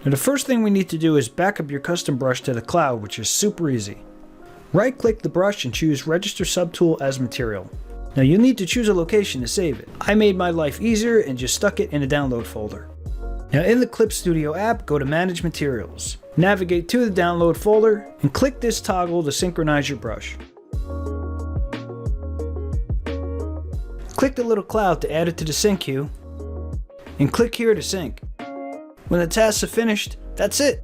Now the first thing we need to do is back up your custom brush to the cloud, which is super easy. Right click the brush and choose Register Subtool as Material. Now you'll need to choose a location to save it. I made my life easier and just stuck it in a download folder. Now in the Clip Studio app, go to Manage Materials. Navigate to the download folder and click this toggle to synchronize your brush. Click the little cloud to add it to the sync queue and click here to sync. When the tasks are finished, that's it.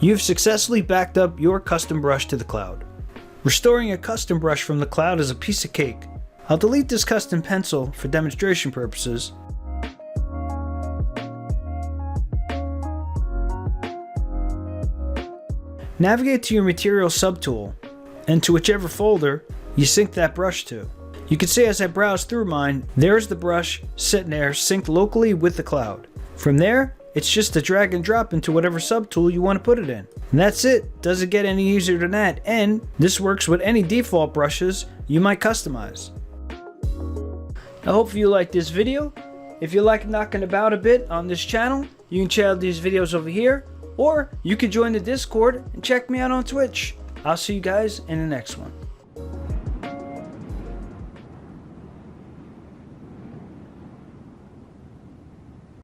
You've successfully backed up your custom brush to the cloud. Restoring a custom brush from the cloud is a piece of cake. I'll delete this custom pencil for demonstration purposes. Navigate to your Material subtool and to whichever folder you sync that brush to. You can see as I browse through mine, there's the brush sitting there synced locally with the cloud. From there, it's just a drag and drop into whatever subtool you want to put it in. And that's it. Doesn't get any easier than that, and this works with any default brushes you might customize. I hope you liked this video. If you like knocking about a bit on this channel, you can check out these videos over here, or you can join the Discord and check me out on Twitch. I'll see you guys in the next one.